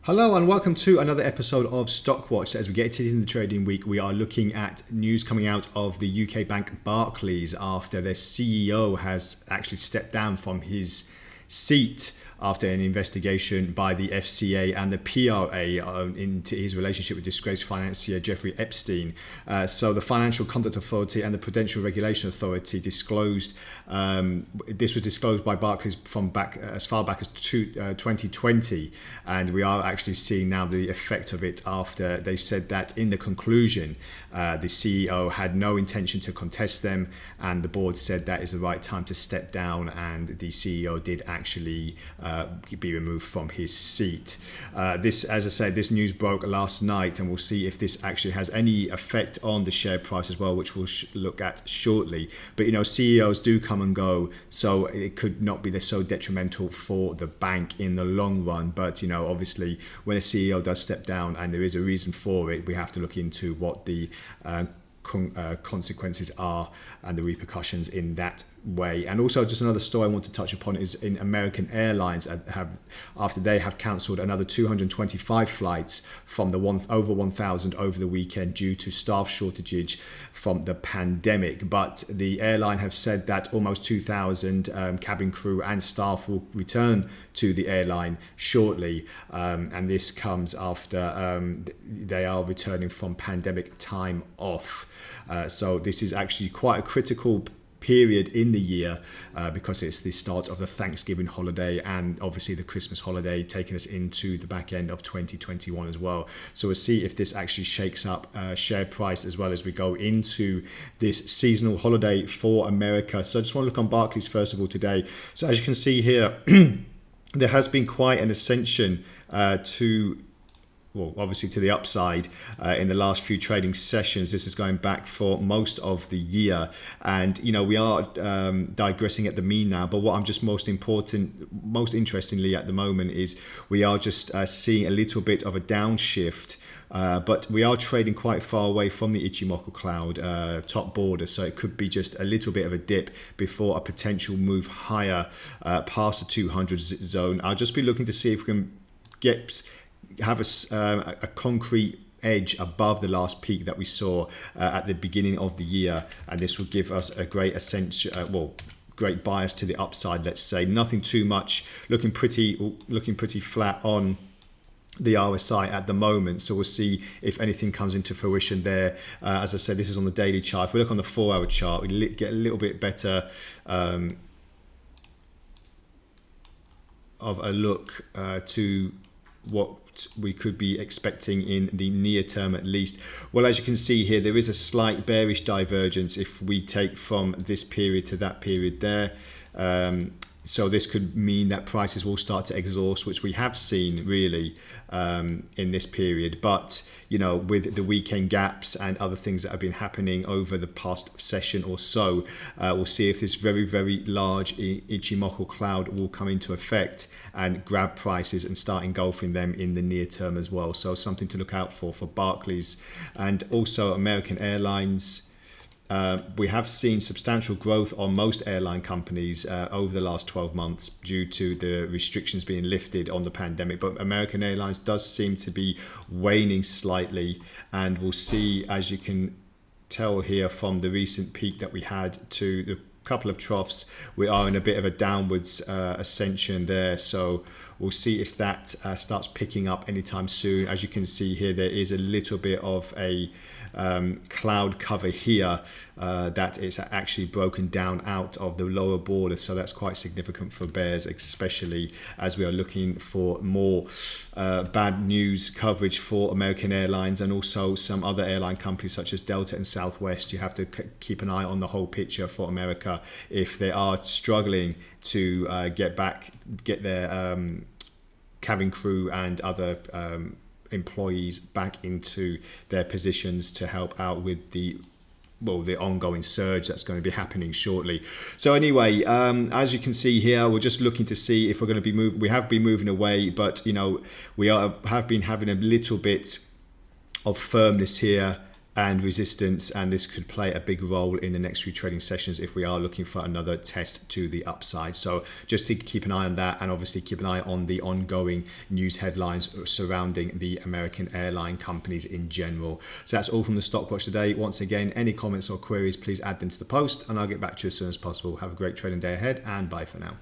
Hello and welcome to another episode of Stockwatch. As we get into the trading week, we are looking at news coming out of the UK bank Barclays after their CEO has actually stepped down from his seat after an investigation by the FCA and the PRA into his relationship with disgraced financier Jeffrey Epstein. So the Financial Conduct Authority and the Prudential Regulation Authority disclosed, this was disclosed by Barclays from back as far back as 2020, and we are actually seeing now the effect of it after they said that in the conclusion, the CEO had no intention to contest them, and the board said that is the right time to step down, and the CEO did actually be removed from his seat. This, as I said, this news broke last night, and we'll see if this actually has any effect on the share price as well, which we'll look at shortly. But CEOs do come and go, so it could not be so detrimental for the bank in the long run. But obviously, when a CEO does step down and there is a reason for it, we have to look into what the consequences are and the repercussions in that way. And also, just another story I want to touch upon is in American Airlines after they have cancelled another 225 flights from the over 1,000 over the weekend due to staff shortages from the pandemic. But the airline have said that almost 2,000 cabin crew and staff will return to the airline shortly, and this comes after they are returning from pandemic time off. So this is actually quite a critical period in the year because it's the start of the Thanksgiving holiday and obviously the Christmas holiday taking us into the back end of 2021 as well. So we'll see if this actually shakes up share price as well as we go into this seasonal holiday for America. So I just want to look on Barclays first of all today. So as you can see here, there has been quite an ascension obviously to the upside in the last few trading sessions. This is going back for most of the year, and we are digressing at the mean now, but what I'm just most interestingly at the moment is we are just seeing a little bit of a downshift, but we are trading quite far away from the Ichimoku cloud top border, so it could be just a little bit of a dip before a potential move higher past the 200 zone. I'll just be looking to see if we can have a concrete edge above the last peak that we saw at the beginning of the year, and this will give us a great ascension, great bias to the upside. Let's say nothing too much, looking pretty flat on the RSI at the moment, so we'll see if anything comes into fruition there. As I said, this is on the daily chart. If we look on the 4-hour chart, we get a little bit better of a look to what we could be expecting in the near term at least. Well, as you can see here, there is a slight bearish divergence if we take from this period to that period there. So this could mean that prices will start to exhaust, which we have seen really in this period. But with the weekend gaps and other things that have been happening over the past session or so, we'll see if this very, very large Ichimoku cloud will come into effect and grab prices and start engulfing them in the near term as well. So something to look out for Barclays and also American Airlines. We have seen substantial growth on most airline companies over the last 12 months due to the restrictions being lifted on the pandemic, but American Airlines does seem to be waning slightly, and we'll see, as you can tell here from the recent peak that we had to the couple of troughs, we are in a bit of a downwards ascension there, so we'll see if that starts picking up anytime soon. As you can see here, there is a little bit of a cloud cover here that is actually broken down out of the lower border, so that's quite significant for bears, especially as we are looking for more bad news coverage for American Airlines and also some other airline companies such as Delta and Southwest. You have to keep an eye on the whole picture for America if they are struggling to get their cabin crew and other employees back into their positions to help out with the ongoing surge that's going to be happening shortly. So anyway, as you can see here, we're just looking to see if we're going to be moving. We have been moving away, but we have been having a little bit of firmness here and resistance, and this could play a big role in the next few trading sessions if we are looking for another test to the upside. So just to keep an eye on that, and obviously keep an eye on the ongoing news headlines surrounding the American airline companies in general. So that's all from the Stock Watch today. Once again, any comments or queries, please add them to the post and I'll get back to you as soon as possible. Have a great trading day ahead, and bye for now.